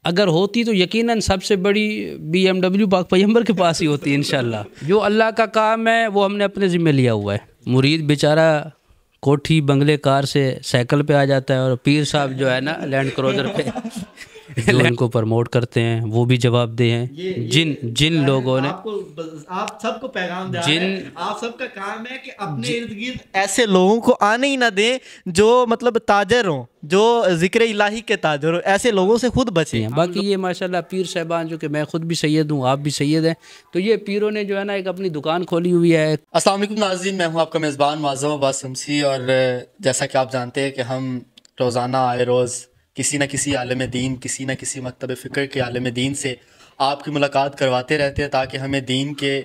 اگر ہوتی تو یقیناً سب سے بڑی BMW پاک پیغمبر کے پاس ہی ہوتی انشاءاللہ. جو اللہ کا کام ہے وہ ہم نے اپنے ذمہ لیا ہوا ہے. مرید بیچارہ کوٹھی بنگلے کار سے سائیکل پہ آ جاتا ہے اور پیر صاحب جو ہے نا لینڈ کروزر پہ جو ان کو پرموٹ کرتے ہیں وہ بھی جواب دہ ہیں. جن لوگوں نے آپ سب کو پیغام دیا ہے, آپ سب کا کام ہے کہ اپنے ارد گرد ایسے لوگوں کو آنے ہی نہ دیں جو مطلب تاجر ہوں, جو ذکر الہی کے تاجر ہوں, ایسے لوگوں سے خود بچیں. باقی یہ ماشاءاللہ پیر صاحبان جو کہ میں خود بھی سید ہوں, آپ بھی سید ہیں, تو یہ پیروں نے جو ہے نا ایک اپنی دکان کھولی ہوئی ہے. السلام علیکم ناظرین, میں ہوں آپ کا میزبان معظم عباس شمسی, اور جیسا کہ آپ جانتے ہیں کہ ہم روزانہ آئے روز کسی نہ کسی عالم دین, کسی نہ کسی مکتب فکر کے عالم دین سے آپ کی ملاقات کرواتے رہتے ہیں تاکہ ہمیں دین کے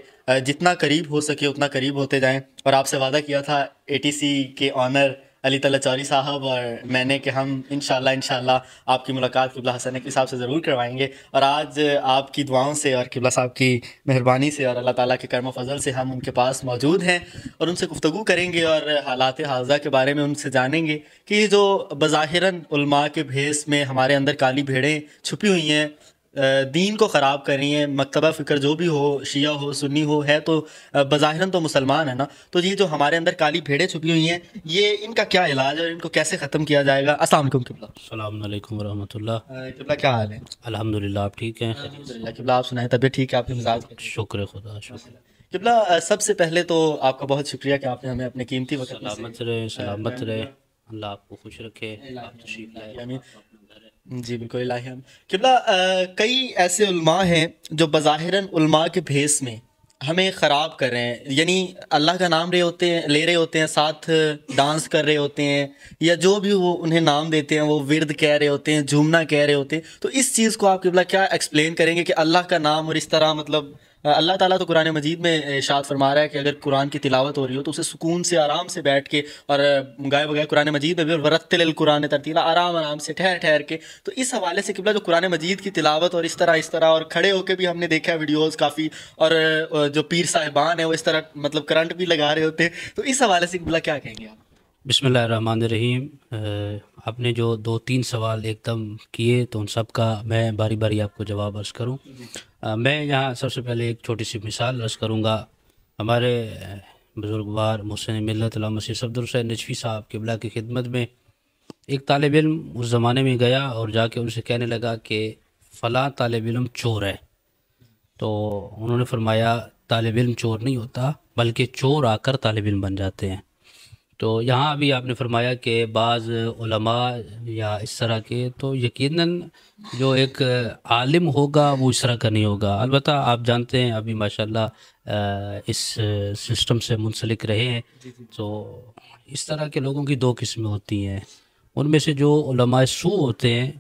جتنا قریب ہو سکے اتنا قریب ہوتے جائیں. اور آپ سے وعدہ کیا تھا ATC کے آنر علی تعالیٰ چوری صاحب اور میں نے کہ ہم انشاءاللہ آپ کی ملاقات قبلہ حسن نقوی صاحب سے ضرور کروائیں گے. اور آج آپ کی دعاؤں سے اور قبلہ صاحب کی مہربانی سے اور اللہ تعالیٰ کے کرم و فضل سے ہم ان کے پاس موجود ہیں اور ان سے گفتگو کریں گے اور حالات حاضرہ کے بارے میں ان سے جانیں گے کہ یہ جو بظاہراً علماء کے بھیس میں ہمارے اندر کالی بھیڑیں چھپی ہوئی ہیں, دین کو خراب کر رہی ہیں. مکتبہ فکر جو بھی ہو, شیعہ ہو, سنی ہو, ہے تو بظاہراً تو مسلمان ہے نا, تو یہ جو ہمارے اندر کالی بھیڑیں چھپی ہوئی ہیں یہ ان کا کیا علاج ہے اور ان کو کیسے ختم کیا جائے گا؟ السلام علیکم قبلہ. السلام علیکم ورحمۃ اللہ. قبلہ کیا حال ہے؟ الحمدللہ, آپ ٹھیک ہیں؟ الحمدللہ. قبلہ آپ سنائیں, طبیعت ٹھیک ہے آپ کے مزاج؟ شکر خدا, شکر. قبلہ سب سے پہلے تو آپ کا بہت شکریہ کہ آپ نے ہمیں اپنے قیمتی وقت سلامت رہے, اللہ آپ کو خوش رکھے, آپ تشریف لائے. جی بالکل الہی. قبلہ کئی ایسے علماء ہیں جو بظاہراً علماء کے بھیس میں ہمیں خراب کر رہے ہیں, یعنی اللہ کا نام لے رہے ہوتے ہیں, ساتھ ڈانس کر رہے ہوتے ہیں, یا جو بھی وہ انہیں نام دیتے ہیں وہ ورد کہہ رہے ہوتے ہیں, جھومنا کہہ رہے ہوتے ہیں. تو اس چیز کو آپ قبلہ کیا ایکسپلین کریں گے کہ اللہ کا نام اور اس طرح مطلب اللہ تعالیٰ تو قرآن مجید میں ارشاد فرما رہا ہے کہ اگر قرآن کی تلاوت ہو رہی ہو تو اسے سکون سے آرام سے بیٹھ کے, اور گائے بغیر قرآن مجید میں بھی ورتل القرآن ترتیلا, آرام سے ٹھہر کے. تو اس حوالے سے قبلہ جو قرآن مجید کی تلاوت اور اس طرح اور کھڑے ہو کے بھی ہم نے دیکھا ویڈیوز کافی, اور جو پیر صاحبان ہیں وہ اس طرح مطلب کرنٹ بھی لگا رہے ہوتے ہیں, تو اس حوالے سے قبلہ کیا کہیں گے آپ؟ بسم اللہ الرحمن الرحیم. آپ نے جو 2-3 سوال ایک دم کیے تو ان سب کا میں باری باری آپ کو جواب عرض کروں. میں یہاں سب سے پہلے ایک چھوٹی سی مثال عرض کروں گا. ہمارے بزرگوار محسن ملت علامہ سید صفدر حسین نجفی صاحب قبلہ کی خدمت میں ایک طالب علم اس زمانے میں گیا اور جا کے ان سے کہنے لگا کہ فلاں طالب علم چور ہے. تو انہوں نے فرمایا طالب علم چور نہیں ہوتا بلکہ چور آ کر طالب علم بن جاتے ہیں. تو یہاں بھی آپ نے فرمایا کہ بعض علماء یا اس طرح کے, تو یقیناً جو ایک عالم ہوگا وہ اس طرح کا نہیں ہوگا. البتہ آپ جانتے ہیں ابھی ماشاءاللہ اس سسٹم سے منسلک رہے ہیں, تو اس طرح کے لوگوں کی 2 قسمیں ہوتی ہیں. ان میں سے جو علماء سو ہوتے ہیں,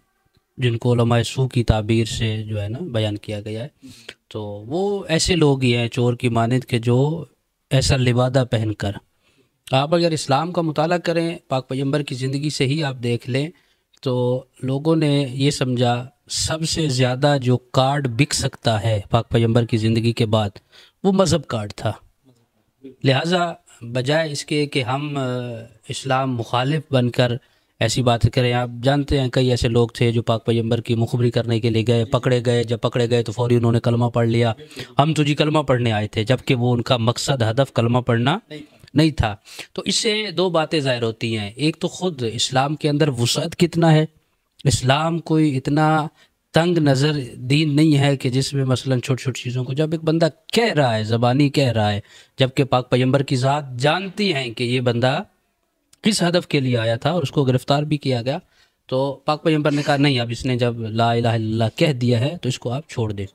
جن کو علماء سو کی تعبیر سے جو ہے نا بیان کیا گیا ہے, تو وہ ایسے لوگ ہی ہیں چور کی مانند کہ جو ایسا لبادہ پہن کر, آپ اگر اسلام کا مطالعہ کریں, پاک پیغمبر کی زندگی سے ہی آپ دیکھ لیں, تو لوگوں نے یہ سمجھا سب سے زیادہ جو کارڈ بک سکتا ہے پاک پیغمبر کی زندگی کے بعد وہ مذہب کارڈ تھا. لہٰذا بجائے اس کے کہ ہم اسلام مخالف بن کر ایسی بات کریں, آپ جانتے ہیں کئی ایسے لوگ تھے جو پاک پیغمبر کی مخبری کرنے کے لیے گئے, پکڑے گئے. جب پکڑے گئے تو فوری انہوں نے کلمہ پڑھ لیا. ہم تو جی کلمہ پڑھنے آئے تھے, جبکہ وہ ان کا مقصد ہدف کلمہ پڑھنا نہیں تھا. تو اس سے 2 باتیں ظاہر ہوتی ہیں. ایک تو خود اسلام کے اندر وسعت کتنا ہے, اسلام کوئی اتنا تنگ نظر دین نہیں ہے کہ جس میں مثلا چھوٹی چھوٹی چیزوں کو جب ایک بندہ کہہ رہا ہے, زبانی کہہ رہا ہے, جبکہ پاک پیغمبر کی ذات جانتی ہیں کہ یہ بندہ کس ہدف کے لیے آیا تھا اور اس کو گرفتار بھی کیا گیا, تو پاک پیغمبر نے کہا نہیں, اب اس نے جب لا الہ الا اللہ کہہ دیا ہے تو اس کو آپ چھوڑ دیں.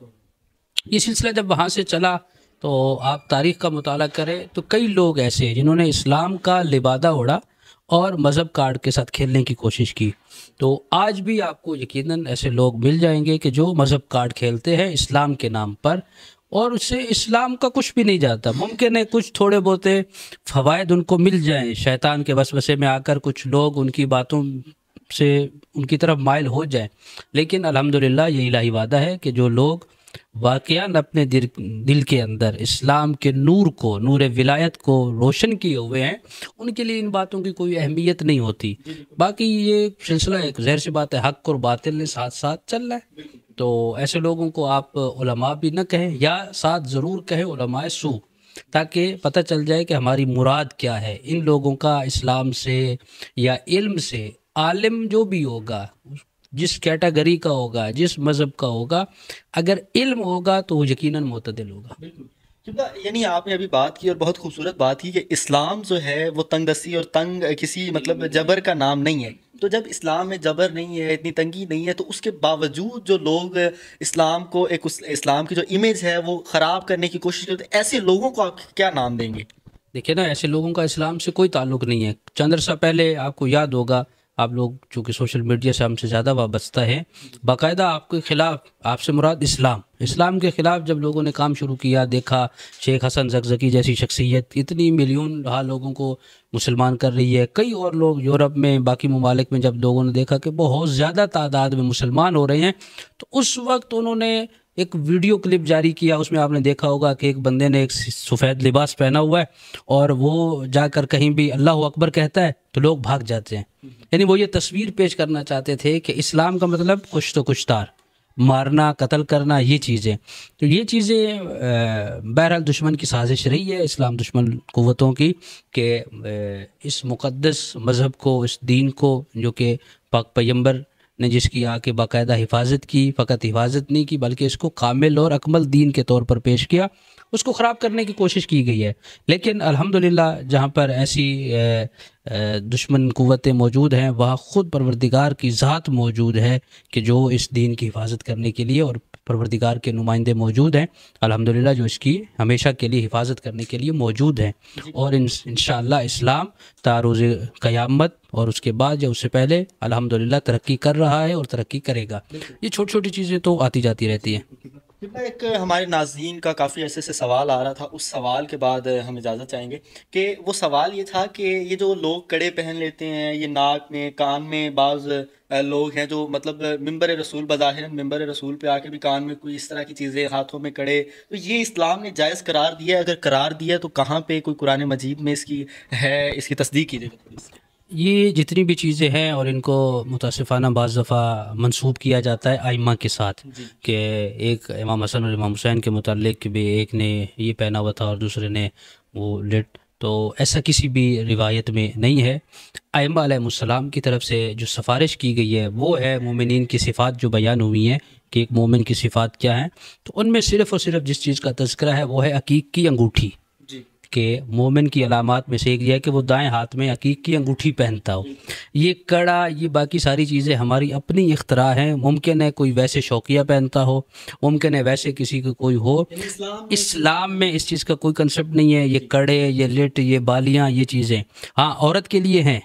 یہ سلسلہ جب وہاں سے چلا تو آپ تاریخ کا مطالعہ کریں تو کئی لوگ ایسے ہیں جنہوں نے اسلام کا لبادہ اوڑھا اور مذہب کارڈ کے ساتھ کھیلنے کی کوشش کی. تو آج بھی آپ کو یقیناً ایسے لوگ مل جائیں گے کہ جو مذہب کارڈ کھیلتے ہیں اسلام کے نام پر, اور اس سے اسلام کا کچھ بھی نہیں جاتا. ممکن ہے کچھ تھوڑے بہت فوائد ان کو مل جائیں, شیطان کے وسوسے میں آ کر کچھ لوگ ان کی باتوں سے ان کی طرف مائل ہو جائیں, لیکن الحمدللہ یہ الہی وعدہ ہے کہ جو لوگ واقعاً اپنے دل کے اندر اسلام کے نور کو، نور ولایت کو روشن کیے ہوئے ہیں، ان کے لیے ان باتوں کی کوئی اہمیت نہیں ہوتی۔ باقی یہ سلسلہ ایک ظاہر سی بات ہے، حق اور باطل نے ساتھ ساتھ چل رہا ہے، تو ایسے لوگوں کو آپ علماء بھی نہ کہیں، یا ساتھ ضرور کہیں علماء سو، تاکہ پتہ چل جائے کہ ہماری مراد کیا ہے۔ ان لوگوں کا اسلام سے یا علم سے، عالم جو بھی ہوگا، جس کیٹیگری کا ہوگا، جس مذہب کا ہوگا، اگر علم ہوگا تو وہ یقیناً معتدل ہوگا۔ یعنی آپ نے ابھی بات کی اور بہت خوبصورت بات کی کہ اسلام جو ہے وہ تنگ دستی اور تنگ کسی مطلب جبر کا نام نہیں ہے۔ تو جب اسلام میں جبر نہیں ہے، اتنی تنگی نہیں ہے، تو اس کے باوجود جو لوگ اسلام کو اسلام کی جو امیج ہے وہ خراب کرنے کی کوشش کرتے ہیں، ایسے لوگوں کو آپ کیا نام دیں گے؟ دیکھیں نا، ایسے لوگوں کا اسلام سے کوئی تعلق نہیں ہے۔ چند عرصہ پہلے آپ کو یاد ہوگا، آپ لوگ چونکہ سوشل میڈیا سے ہم سے زیادہ وابستہ ہیں، باقاعدہ آپ کے خلاف، آپ سے مراد اسلام کے خلاف جب لوگوں نے کام شروع کیا، دیکھا شیخ حسن زکزکی جیسی شخصیت اتنی ملین لوگوں کو مسلمان کر رہی ہے، کئی اور لوگ یورپ میں، باقی ممالک میں جب لوگوں نے دیکھا کہ بہت زیادہ تعداد میں مسلمان ہو رہے ہیں، تو اس وقت انہوں نے ایک ویڈیو کلپ جاری کیا۔ اس میں آپ نے دیکھا ہوگا کہ ایک بندے نے ایک سفید لباس پہنا ہوا ہے اور وہ جا کر کہیں بھی اللہ اکبر کہتا ہے تو لوگ بھاگ جاتے ہیں۔ یعنی وہ یہ تصویر پیش کرنا چاہتے تھے کہ اسلام کا مطلب کچھ تو کچھ تار، مارنا، قتل کرنا، یہ چیزیں۔ تو یہ چیزیں بہرحال دشمن کی سازش رہی ہے، اسلام دشمن قوتوں کی، کہ اس مقدس مذہب کو، اس دین کو، جو کہ پاک پیغمبر نے جس کی آ کے باقاعدہ حفاظت کی، فقط حفاظت نہیں کی بلکہ اس کو کامل اور اکمل دین کے طور پر پیش کیا، اس کو خراب کرنے کی کوشش کی گئی ہے۔ لیکن الحمدللہ جہاں پر ایسی دشمن قوتیں موجود ہیں، وہاں خود پروردگار کی ذات موجود ہے کہ جو اس دین کی حفاظت کرنے کے لیے، اور پروردگار کے نمائندے موجود ہیں الحمدللہ، جو اس کی ہمیشہ کے لیے حفاظت کرنے کے لیے موجود ہیں۔ اور انشاءاللہ اسلام تا روز قیامت اور اس کے بعد یا اس سے پہلے الحمدللہ ترقی کر رہا ہے اور ترقی کرے گا۔ یہ چھوٹی چھوٹی چیزیں تو آتی جاتی رہتی ہیں۔ ایک ہمارے ناظرین کا کافی عرصے سے سوال آ رہا تھا، اس سوال کے بعد ہم اجازت چاہیں گے کہ وہ سوال یہ تھا کہ یہ جو لوگ کڑے پہن لیتے ہیں، یہ ناک میں، کان میں، بعض لوگ ہیں جو مطلب ممبر رسول، بظاہر ممبر رسول پہ آ کے بھی کان میں کوئی اس طرح کی چیزیں، ہاتھوں میں کڑے، تو یہ اسلام نے جائز قرار دیا ہے؟ اگر قرار دیا تو کہاں پہ کوئی قرآن مجید میں اس کی ہے، اس کی تصدیق کیجیے گا؟ یہ جتنی بھی چیزیں ہیں، اور ان کو متاسفانہ بعض دفعہ منسوب کیا جاتا ہے ائمہ کے ساتھ، کہ ایک امام حسن اور امام حسین کے متعلق بھی ایک نے یہ پہنا ہوا تھا اور دوسرے نے وہ لٹ، تو ایسا کسی بھی روایت میں نہیں ہے۔ ائمہ علیہ السلام کی طرف سے جو سفارش کی گئی ہے وہ ہے مومنین کی صفات جو بیان ہوئی ہیں، کہ ایک مومن کی صفات کیا ہیں، تو ان میں صرف اور صرف جس چیز کا تذکرہ ہے وہ ہے عقیق کی انگوٹھی، کہ مومن کی علامات میں سے ایک یہ ہے کہ وہ دائیں ہاتھ میں عقیق کی انگوٹھی پہنتا ہو۔ یہ کڑا، یہ باقی ساری چیزیں ہماری اپنی اختراع ہیں۔ ممکن ہے کوئی ویسے شوقیہ پہنتا ہو، ممکن ہے ویسے کسی کو کوئی ہو، اسلام میں اس چیز کا کوئی کنسپٹ نہیں ہے۔ یہ کڑے، یہ لٹ، یہ بالیاں، یہ چیزیں ہاں عورت کے لیے ہیں،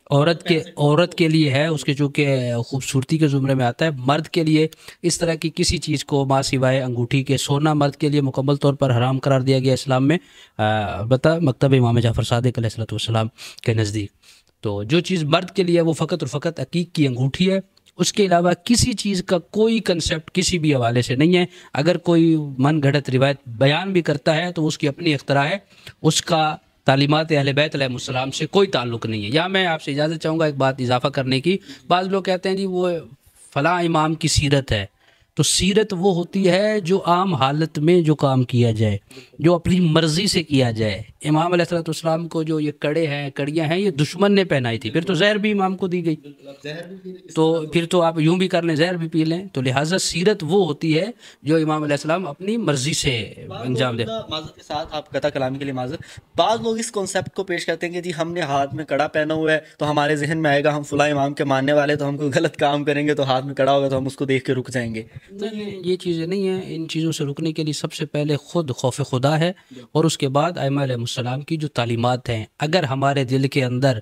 عورت کے لیے ہے، اس کے چونکہ خوبصورتی کے زمرے میں آتا ہے۔ مرد کے لیے اس طرح کی کسی چیز کو ماں سوائے انگوٹھی کے، سونا مرد کے لیے مکمل طور پر حرام قرار دیا گیا اسلام میں، البتہ مکتب امام جعفر صادق علیہ السلام کے نزدیک۔ تو جو چیز مرد کے لیے وہ فقط اور فقط عقیق کی انگوٹھی ہے، اس کے علاوہ کسی چیز کا کوئی کنسپٹ کسی بھی حوالے سے نہیں ہے۔ اگر کوئی من گھڑت روایت بیان بھی کرتا ہے تو اس کی اپنی اختراع ہے، اس کا تعلیمات اہل بیت علیہ السلام سے کوئی تعلق نہیں ہے۔ یہاں میں آپ سے اجازت چاہوں گا ایک بات اضافہ کرنے کی۔ بعض لوگ کہتے ہیں جی وہ فلاں امام کی سیرت ہے، تو سیرت وہ ہوتی ہے جو عام حالت میں جو کام کیا جائے، جو اپنی مرضی سے کیا جائے۔ امام علیہ السلام کو جو یہ کڑے ہیں، کڑیاں ہیں، یہ دشمن نے پہنائی تھی، پھر تو زہر بھی امام کو دی گئی، تو پھر تو آپ یوں بھی کر لیں، زہر بھی پی لیں۔ تو لہٰذا سیرت وہ ہوتی ہے جو امام علیہ السلام اپنی مرضی سے انجام دے۔ معذرت کے ساتھ، آپ قطع کلامی کے لیے معذرت، بعض لوگ اس کانسیپٹ کو پیش کرتے ہیں کہ جی ہم نے ہاتھ میں کڑا پہنا ہوا ہے تو ہمارے ذہن میں آئے گا ہم فلاں امام کے ماننے والے، تو ہم کوئی غلط کام کریں گے تو ہاتھ میں کڑا ہوگا تو ہم اس کو دیکھ کے رک جائیں گے۔ نہیں، یہ چیزیں نہیں ہیں۔ ان چیزوں سے رکنے کے لیے سب سے پہلے خود خوف خدا ہے، اور اس کے بعد ائمہ علیہ السلام کی جو تعلیمات ہیں۔ اگر ہمارے دل کے اندر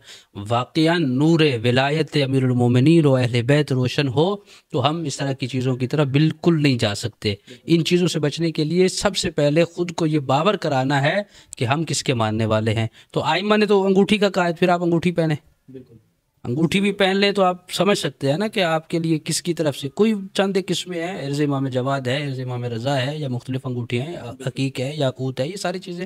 واقعاً نور ولایت امیر المومنین و اہل بیت روشن ہو تو ہم اس طرح کی چیزوں کی طرف بالکل نہیں جا سکتے۔ ان چیزوں سے بچنے کے لیے سب سے پہلے خود کو یہ باور کرانا ہے کہ ہم کس کے ماننے والے ہیں۔ تو ائمہ نے تو انگوٹھی کا کہا ہے، پھر آپ انگوٹھی پہنیں، انگوٹھی بھی پہن لیں تو آپ سمجھ سکتے ہیں نا کہ آپ کے لیے کس کی طرف سے کوئی چند قسمیں ہیں، عرض امام جواد ہے، عرض امام رضا ہے، یا مختلف انگوٹھیاں ہیں، حقیق ہے، یاقوت ہے، یہ ساری چیزیں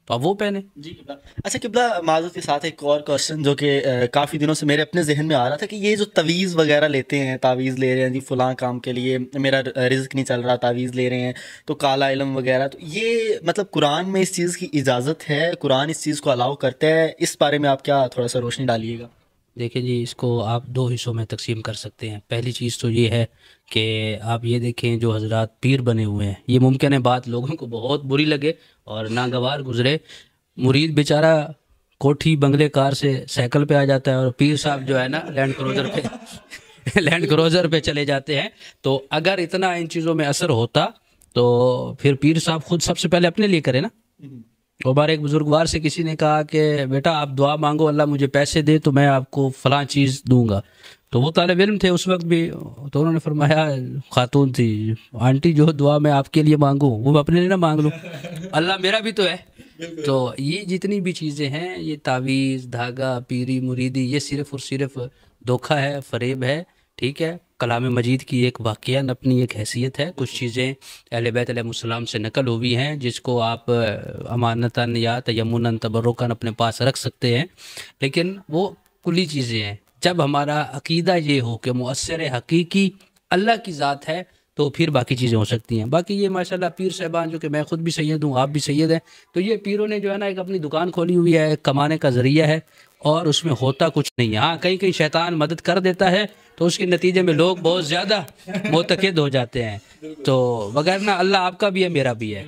تو آپ وہ پہنیں. جی قبلہ. اچھا قبلہ، معذرت کے ساتھ ایک اور کوشچن جو کہ کافی دنوں سے میرے اپنے ذہن میں آ رہا تھا کہ یہ جو تعویذ وغیرہ لیتے ہیں، تعویذ لے رہے ہیں جی فلاں کام کے لیے، میرا رزق نہیں چل رہا، تعویذ لے رہے ہیں تو کالا علم وغیرہ، تو یہ مطلب قرآن میں اس چیز کی اجازت ہے؟ قرآن اس چیز کو الاؤ کرتا ہے؟ اس بارے میں آپ کیا تھوڑا سا روشنی ڈالیے گا. دیکھیں جی، اس کو آپ دو حصوں میں تقسیم کر سکتے ہیں. پہلی چیز تو یہ ہے کہ آپ یہ دیکھیں جو حضرات پیر بنے ہوئے ہیں، یہ ممکن ہے بات لوگوں کو بہت بری لگے اور ناگوار گزرے، مرید بیچارہ کوٹھی بنگلے کار سے سائیکل پہ آ جاتا ہے اور پیر صاحب جو ہے نا لینڈ کروزر پہ چلے جاتے ہیں. تو اگر اتنا ان چیزوں میں اثر ہوتا تو پھر پیر صاحب خود سب سے پہلے اپنے لیے کرے نا. ہمارے ایک بزرگوار سے کسی نے کہا کہ بیٹا آپ دعا مانگو اللہ مجھے پیسے دے تو میں آپ کو فلاں چیز دوں گا. تو وہ طالب علم تھے اس وقت بھی، تو انہوں نے فرمایا، خاتون تھی، آنٹی جو دعا میں آپ کے لیے مانگوں وہ میں اپنے لیے نہ مانگ لوں، اللہ میرا بھی تو ہے. تو یہ جتنی بھی چیزیں ہیں، یہ تعویذ، دھاگا، پیری مریدی، یہ صرف اور صرف دھوکہ ہے، فریب ہے. ٹھیک ہے، کلام مجید کی ایک واقعہ اپنی ایک حیثیت ہے. کچھ چیزیں اہل بیت علیہ السلام سے نقل ہوئی ہیں جس کو آپ امانتاً یا تیمناً تبرکاً اپنے پاس رکھ سکتے ہیں، لیکن وہ کلی چیزیں ہیں. جب ہمارا عقیدہ یہ ہو کہ مؤثر حقیقی اللہ کی ذات ہے تو پھر باقی چیزیں ہو سکتی ہیں. باقی یہ ماشاءاللہ پیر صاحبان، جو کہ میں خود بھی سید ہوں، آپ بھی سید ہیں، تو یہ پیروں نے جو ہے نا ایک اپنی دکان کھولی ہوئی ہے، ایک کمانے کا ذریعہ ہے اور اس میں ہوتا کچھ نہیں ہے. ہاں کہیں کہیں شیطان مدد کر دیتا ہے تو اس کے نتیجے میں لوگ بہت زیادہ معتقد ہو جاتے ہیں. تو وغیرہ اللہ آپ کا بھی ہے، میرا بھی ہے.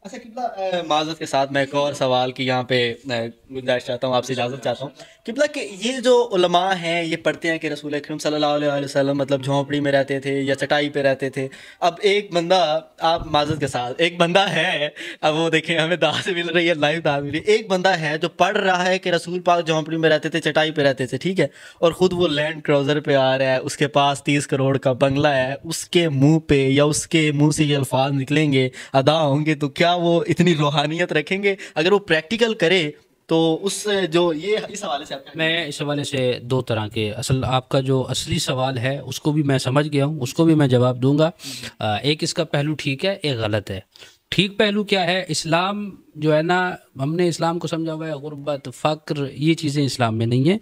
اچھا قبلہ، معذرت کے ساتھ میں ایک اور سوال کی یہاں پہ گنجائش چاہتا ہوں، آپ سے اجازت چاہتا ہوں قبلہ، کہ یہ جو علماء ہیں یہ پڑھتے ہیں کہ رسول اکرم صلی اللہ علیہ وسلم مطلب جھونپڑی میں رہتے تھے یا چٹائی پہ رہتے تھے. اب ایک بندہ، آپ معذرت کے ساتھ، ایک بندہ ہے، اب وہ دیکھیں ہمیں دعوت مل رہی ہے، لائیو دعوت مل رہی ہے، ایک بندہ ہے جو پڑھ رہا ہے کہ رسول پاک جھونپڑی میں رہتے تھے، چٹائی پہ رہتے تھے، ٹھیک ہے، اور خود وہ لینڈ کروزر پہ آ رہا ہے، اس کے پاس 30 کروڑ کا بنگلہ ہے، اس کے منہ پہ یا اس کے منہ سے یہ الفاظ نکلیں گے، ادا ہوں گے، تو کیا وہ اتنی روحانیت رکھیں گے؟ اگر وہ پریکٹیکل کرے تو اس جو یہ اس حوالے سے میں اس حوالے سے دو طرح کے، آپ کا جو اصلی سوال ہے اس کو بھی میں سمجھ گیا ہوں، اس کو بھی میں جواب دوں گا. ایک اس کا پہلو ٹھیک ہے، ایک غلط ہے. ٹھیک پہلو کیا ہے؟ اسلام جو ہے نا، ہم نے اسلام کو سمجھا ہوا ہے غربت، فقر، یہ چیزیں اسلام میں نہیں ہیں.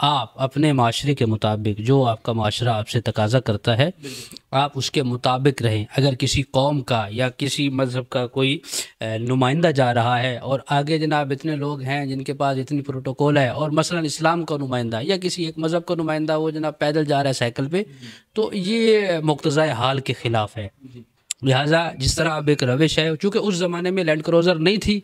آپ اپنے معاشرے کے مطابق، جو آپ کا معاشرہ آپ سے تقاضا کرتا ہے، آپ اس کے مطابق رہیں. اگر کسی قوم کا یا کسی مذہب کا کوئی نمائندہ جا رہا ہے اور آگے جناب اتنے لوگ ہیں جن کے پاس اتنی پروٹوکول ہے، اور مثلا اسلام کا نمائندہ یا کسی ایک مذہب کا نمائندہ وہ جناب پیدل جا رہا ہے سائیکل پہ، تو یہ مقتضۂ حال کے خلاف ہے. لہٰذا جس طرح اب ایک روش ہے، چونکہ اس زمانے میں لینڈ کروزر نہیں تھی،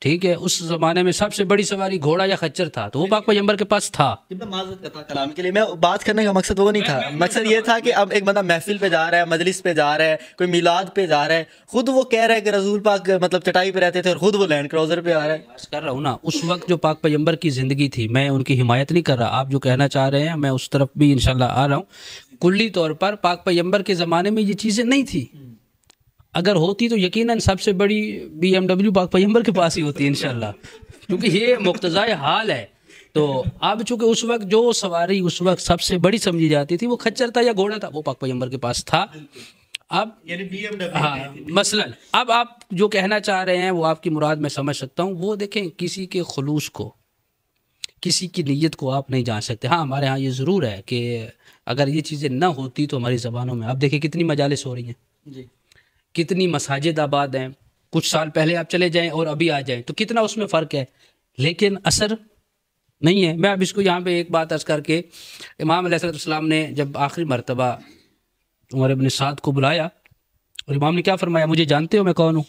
ٹھیک ہے، اس زمانے میں سب سے بڑی سواری گھوڑا یا خچر تھا، تو وہ پاک پیغمبر کے پاس تھا. معذرت کرتا کلام کے لیے، میں بات کرنے کا مقصد وہ نہیں تھا، مقصد یہ تھا کہ اب ایک بندہ محفل پہ جا رہا ہے، مجلس پہ جا رہا ہے، کوئی میلاد پہ جا رہا ہے، خود وہ کہہ رہا ہے کہ رسول پاک مطلب چٹائی پہ رہتے تھے اور خود وہ لینڈ کروزر پہ آ رہا ہے. کر رہا ہوں نا، اس وقت جو پاک پیغمبر کی زندگی تھی، میں ان کی حمایت نہیں کر رہا، آپ جو کہنا چاہ رہے ہیں میں اس طرف بھی انشاءاللہ آ رہا ہوں. کلی طور پر پاک پیغمبر کے زمانے میں یہ چیزیں نہیں تھی. اگر ہوتی تو یقیناً سب سے بڑی BMW پاک پیغمبر کے پاس ہی ہوتی انشاءاللہ، کیونکہ یہ مقتضائے حال ہے. تو اب چونکہ اس وقت جو سواری اس وقت سب سے بڑی سمجھی جاتی تھی وہ خچر تھا یا گھوڑا تھا، وہ پاک پیغمبر کے پاس تھا. اب ہاں مثلاً اب آپ جو کہنا چاہ رہے ہیں وہ آپ کی مراد میں سمجھ سکتا ہوں. وہ دیکھیں کسی کے خلوص کو، کسی کی نیت کو آپ نہیں جان سکتے. ہاں ہمارے ہاں یہ ضرور ہے کہ اگر یہ چیزیں نہ ہوتی تو ہماری زبانوں میں، اب دیکھیں کتنی مجالس ہو رہی ہیں جی، کتنی مساجد آباد ہیں. کچھ سال پہلے آپ چلے جائیں اور ابھی آ جائیں تو کتنا اس میں فرق ہے، لیکن اثر نہیں ہے. میں اب اس کو یہاں پہ ایک بات عرض کر کے، امام علیہ السلام نے جب آخری مرتبہ عمر بن سعد کو بلایا اور امام نے کیا فرمایا؟ مجھے جانتے ہو میں کون ہوں؟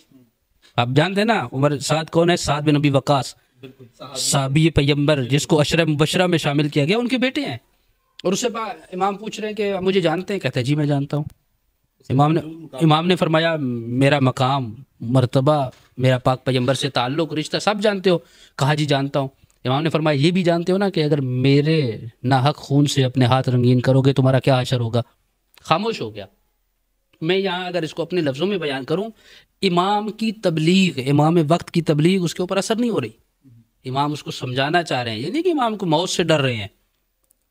آپ جانتے ہیں نا عمر سعد کون ہے؟ سعد بن ابی وقاص، صحابی پیغمبر جس کو عشرہ مبشرہ میں شامل کیا گیا، ان کے بیٹے ہیں. اور اس سے امام پوچھ رہے ہیں کہ مجھے جانتے ہیں؟ کہتے ہیں جی میں جانتا ہوں. امام نے فرمایا میرا مقام، مرتبہ، میرا پاک پیغمبر سے تعلق، رشتہ سب جانتے ہو؟ کہا جی جانتا ہوں. امام نے فرمایا یہ بھی جانتے ہو نا کہ اگر میرے ناحق خون سے اپنے ہاتھ رنگین کرو گے تمہارا کیا حشر ہوگا؟ خاموش ہو گیا. میں یہاں اگر اس کو اپنے لفظوں میں بیان کروں، امام کی تبلیغ، امام وقت کی تبلیغ اس کے اوپر اثر نہیں ہو رہی. امام اس کو سمجھانا چاہ رہے ہیں، یہ نہیں کہ امام کو موت سے ڈر رہے ہیں.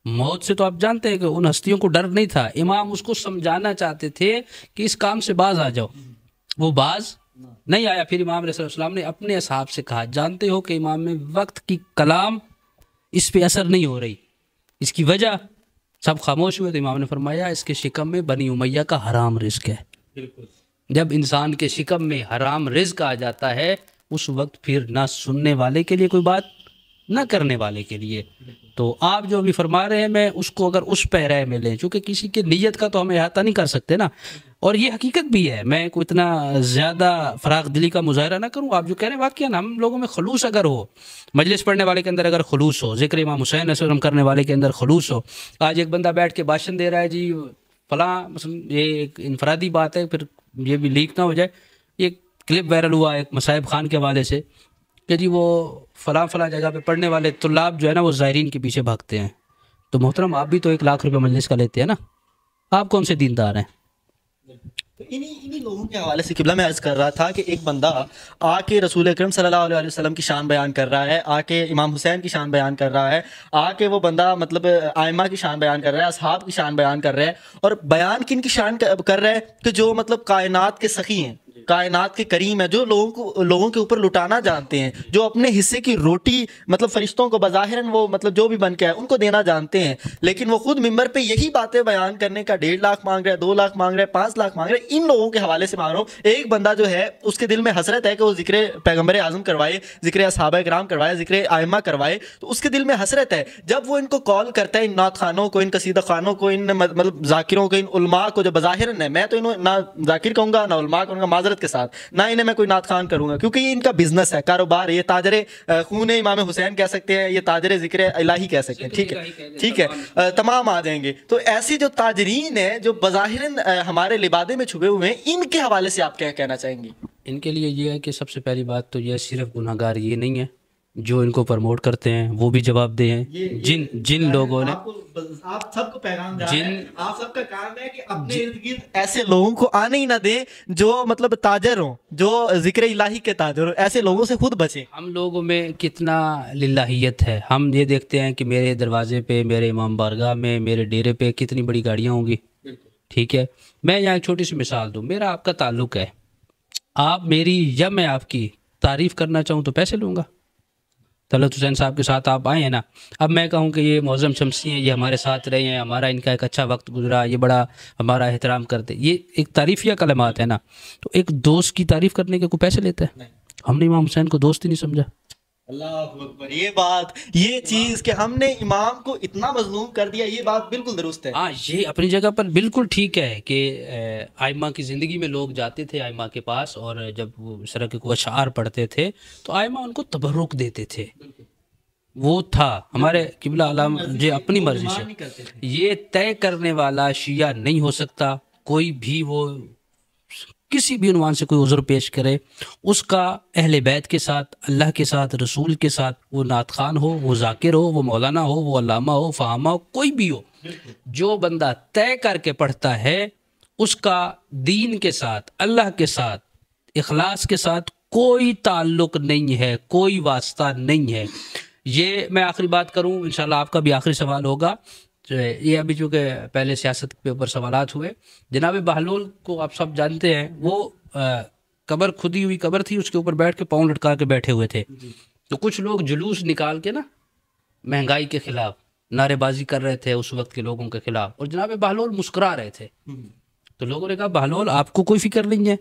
موت سے تو آپ جانتے ہیں کہ ان ہستیوں کو ڈر نہیں تھا، امام اس کو سمجھانا چاہتے تھے کہ اس کام سے باز آ جاؤ، وہ باز نہیں آیا۔ پھر امام علیہ السلام نے اپنے اصحاب سے کہا، جانتے ہو کہ امام میں وقت کی کلام اس پہ اثر نہیں ہو رہی، اس کی وجہ، سب خاموش ہوئے تو امام نے فرمایا اس کے شکم میں بنی امیہ کا حرام رزق ہے۔ جب انسان کے شکم میں حرام رزق آ جاتا ہے اس وقت پھر نہ سننے والے کے لیے کوئی بات، نہ کرنے والے کے لیے۔ تو آپ جو بھی فرما رہے ہیں میں اس کو اگر اس پیرے میں لیں، چونکہ کسی کی نیت کا تو ہم احاطہ نہیں کر سکتے نا، اور یہ حقیقت بھی ہے، میں کوئی اتنا زیادہ فراغ دلی کا مظاہرہ نہ کروں۔ آپ جو کہہ رہے ہیں واقعہ نا، ہم لوگوں میں خلوص اگر ہو، مجلس پڑھنے والے کے اندر اگر خلوص ہو، ذکر امام حسین علیہ السلام کرنے والے کے اندر خلوص ہو۔ آج ایک بندہ بیٹھ کے بھاشن دے رہا ہے جی فلاں، مثلا یہ ایک انفرادی بات ہے، پھر یہ بھی لیک نہ ہو جائے، یہ کلپ وائرل ہوا ایک مصائب خان کے حوالے سے کہ جی وہ فلاں فلاں جگہ پہ پڑھنے والے طلاب جو ہے نا وہ زائرین کے پیچھے بھاگتے ہیں۔ تو محترم آپ بھی تو 1,00,000 روپے مجلس کا لیتے ہیں نا، آپ کون سے دیندار ہیں؟ تو انہی لوگوں کے حوالے سے قبلہ میں عرض کر رہا تھا کہ ایک بندہ آ کے رسول اکرم صلی اللہ علیہ وسلم کی شان بیان کر رہا ہے، آ کے امام حسین کی شان بیان کر رہا ہے، آ کے وہ بندہ مطلب ائمہ کی شان بیان کر رہا ہے، اصحاب کی شان بیان کر رہا ہے، اور بیان کن کی شان کر رہا ہے کہ جو مطلب کائنات کے سخی ہیں، کائنات کے کریم ہے، جو لوگوں کے اوپر لٹانا جانتے ہیں، جو اپنے حصے کی روٹی مطلب فرشتوں کو بظاہراً وہ مطلب جو بھی بن کے ہے ان کو دینا جانتے ہیں، لیکن وہ خود ممبر پہ یہی باتیں بیان کرنے کا 1.5 لاکھ مانگ رہے ہیں، 2 لاکھ مانگ رہے ہیں، 5 لاکھ مانگ رہے ہیں۔ ان لوگوں کے حوالے سے مانگ رہا ہوں، ایک بندہ جو ہے اس کے دل میں حسرت ہے کہ وہ ذکر پیغمبر اعظم کروائے، ذکر اصحابہ کرام کروائے، ذکر ائمہ کروائے، تو اس کے دل میں حسرت ہے۔ جب وہ ان کو کال کرتا ہے، ان نعت خوانوں کو، ان قصیدہ خوانوں کو، ان مطلب ذاکروں کو، ان علماء کو جو بظاہراً ہے، میں تو انہوں نہ ذاکر کہوں گا نہ علماء کہوں گا معذرت کے ساتھ، نہ انہیں میں کوئی نعت خوان کروں گا، کیونکہ یہ ان کا بزنس ہے، کاروبار ہے، یہ تاجر خون امام حسین کہہ سکتے ہیں، یہ تاجر ذکر الہی کہہ سکتے ہیں، ٹھیک ہے ٹھیک ہے، تمام آ جائیں گے۔ تو ایسے جو تاجرین ہیں جو بظاہراً ہمارے لبادے میں چھپے ہوئے ہیں، ان کے حوالے سے آپ کیا کہنا چاہیں گے؟ ان کے لیے یہ ہے کہ سب سے پہلی بات تو یہ صرف گناہ گار یہ نہیں ہے جو ان کو پروموٹ کرتے ہیں، وہ بھی جواب دہ ہیں۔ جن لوگوں نے، آپ سب کو پیغام جا رہے ہیں، آپ سب کا کام ہے کہ اپنے ارد گرد ایسے لوگوں کو آنے ہی نہ دیں جو مطلب تاجر ہوں، جو ذکر الہی کے تاجر ہوں، ایسے لوگوں سے خود بچیں۔ ہم لوگوں میں کتنا للہیت ہے، ہم یہ دیکھتے ہیں کہ میرے دروازے پہ، میرے امام بارگاہ میں، میرے ڈیرے پہ کتنی بڑی گاڑیاں ہوں گی، ٹھیک ہے۔ میں یہاں ایک چھوٹی سی مثال دوں، میرا آپ کا تعلق ہے، آپ میری یا میں آپ کی تعریف کرنا چاہوں تو پیسے لوں گا۔ طلعت حسین صاحب کے ساتھ آپ آئے ہیں نا، اب میں کہوں کہ یہ معظم شمسی ہیں، یہ ہمارے ساتھ رہے ہیں، ہمارا ان کا ایک اچھا وقت گزرا، یہ بڑا ہمارا احترام کرتے، یہ ایک تعریفیہ کلمات ہے نا۔ تو ایک دوست کی تعریف کرنے کے کوئی پیسے لیتا ہے؟ ہم نے امام حسین کو دوست ہی نہیں سمجھا۔ اللہ اکبر، یہ بات، یہ چیز کہ ہم نے امام کو اتنا مظلوم کر دیا، یہ بات بالکل درست ہے۔ ہاں، یہ اپنی جگہ پر بالکل ٹھیک ہے کہ ائمہ کی زندگی میں لوگ جاتے تھے ائمہ کے پاس، اور جب وہ اس طرح کے کوئی اشعار پڑھتے تھے تو ائمہ ان کو تبرک دیتے تھے، وہ تھا ہمارے قبلہ علامہ جو اپنی مرضی سے۔ یہ طے کرنے والا شیعہ نہیں ہو سکتا، کوئی بھی وہ کسی بھی عنوان سے کوئی عذر پیش کرے، اس کا اہل بیت کے ساتھ، اللہ کے ساتھ، رسول کے ساتھ، وہ نعت خوان ہو، وہ ذاکر ہو، وہ مولانا ہو، وہ علامہ ہو، فہامہ ہو، کوئی بھی ہو، جو بندہ طے کر کے پڑھتا ہے اس کا دین کے ساتھ، اللہ کے ساتھ، اخلاص کے ساتھ کوئی تعلق نہیں ہے، کوئی واسطہ نہیں ہے۔ یہ میں آخری بات کروں، انشاءاللہ آپ کا بھی آخری سوال ہوگا۔ یہ ابھی چونکہ پہلے سیاست کے اوپر سوالات ہوئے، جناب بہلول کو آپ سب جانتے ہیں، وہ قبر، کھدی ہوئی قبر تھی، اس کے اوپر بیٹھ کے پاؤں لٹکا کے بیٹھے ہوئے تھے، تو کچھ لوگ جلوس نکال کے نا مہنگائی کے خلاف نعرے بازی کر رہے تھے اس وقت کے لوگوں کے خلاف، اور جناب بہلول مسکرا رہے تھے، تو لوگوں نے کہا بہلول آپ کو کوئی فکر نہیں ہے،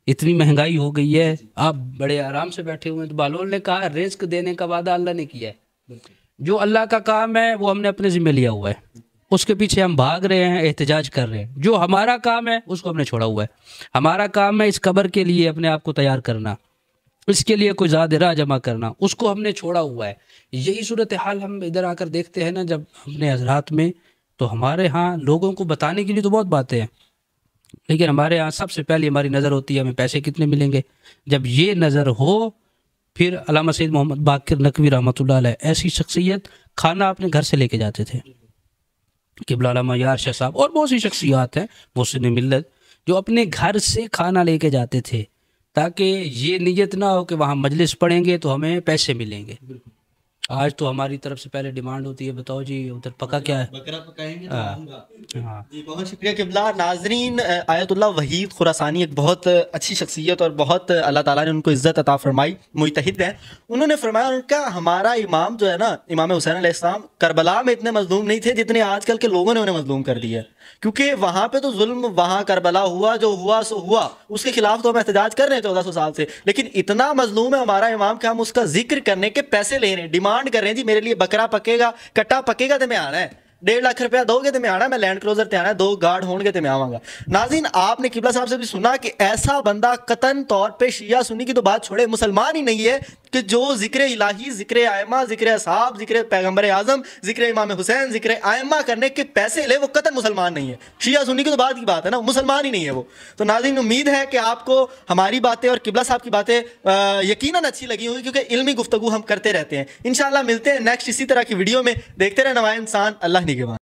اتنی مہنگائی ہو گئی ہے، آپ بڑے آرام سے بیٹھے ہوئے ہیں۔ تو بہلول نے کہا رزق دینے کا وعدہ اللہ نے کیا ہے، جو اللہ کا کام ہے وہ ہم نے اپنے ذمہ لیا ہوا ہے، اس کے پیچھے ہم بھاگ رہے ہیں، احتجاج کر رہے ہیں۔ جو ہمارا کام ہے اس کو ہم نے چھوڑا ہوا ہے، ہمارا کام ہے اس قبر کے لیے اپنے آپ کو تیار کرنا، اس کے لیے کوئی زاد راہ جمع کرنا، اس کو ہم نے چھوڑا ہوا ہے۔ یہی صورتحال ہم ادھر آ کر دیکھتے ہیں نا جب اپنے حضرات میں، تو ہمارے ہاں لوگوں کو بتانے کے لیے تو بہت باتیں ہیں، لیکن ہمارے ہاں سب سے پہلی ہماری نظر ہوتی ہے ہمیں پیسے کتنے ملیں گے۔ جب یہ نظر ہو، پھر علامہ سید محمد باقر نقوی رحمۃ اللہ علیہ ایسی شخصیت کھانا اپنے گھر سے لے کے جاتے تھے، قبلہ علامہ یار شاہ صاحب اور بہت سی شخصیات ہیں محسن ملت جو اپنے گھر سے کھانا لے کے جاتے تھے، تاکہ یہ نیت نہ ہو کہ وہاں مجلس پڑھیں گے تو ہمیں پیسے ملیں گے۔ آج تو ہماری طرف سے پہلے ڈیمانڈ ہوتی ہے، بتاؤ جی ادھر پکا کیا ہے؟ بکرا پکائیں گے تو ہاں آؤں گا. ہاں جی بہت شکریہ قبلہ. ناظرین، آیت اللہ وحید خراسانی ایک بہت اچھی شخصیت اور بہت اللہ تعالیٰ نے ان کو عزت عطا فرمائی، مجتہد ہیں. انہوں نے فرمایا ان کا ہمارا امام جو ہے نا، امام حسین علیہ السلام، کربلا میں اتنے مظلوم نہیں تھے جتنے آج کل کے لوگوں نے انہیں مظلوم کر دیا ہے. کیونکہ وہاں پہ تو ظلم، وہاں کربلا ہوا جو ہوا سو ہوا، اس کے خلاف تو ہم احتجاج کر رہے ہیں 1400 سال سے، لیکن اتنا مظلوم ہے ہمارا امام کہ ہم اس کا ذکر کرنے کے پیسے لے رہے ہیں، ڈیمانڈ کر رہے ہیں جی میرے لیے بکرا پکے گا، کٹا پکے گا تو میں آنا ہے، 1.5 لاکھ روپیہ دو گے تو میں آنا، میں لینڈ کروزر تے آنا ہے، 2 گارڈ ہون گے تو میں آواں گا. ناظرین، آپ نے قبلہ صاحب سے بھی سنا کہ ایسا بندہ قطعاً طور پہ شیعہ سنی کی تو بات چھوڑے، مسلمان ہی نہیں ہے کہ جو ذکر الہی، ذکر ائمہ، ذکر اصحاب، ذکر پیغمبر اعظم، ذکر امام حسین، ذکر ائمہ کرنے کے پیسے لے، وہ قطعاً مسلمان نہیں ہے. شیعہ سنی کی تو بات کی بات ہے نا، مسلمان ہی نہیں ہے وہ. تو ناظرین، امید ہے کہ آپ کو ہماری باتیں اور قبلہ صاحب کی باتیں یقیناً اچھی لگی ہوں گی، کیونکہ علمی گفتگو ہم کرتے رہتے ہیں. انشاءاللہ ملتے ہیں نیکسٹ اسی طرح کی ویڈیو میں. دیکھتے رہے نوائے انسان. اللہ نگہبان.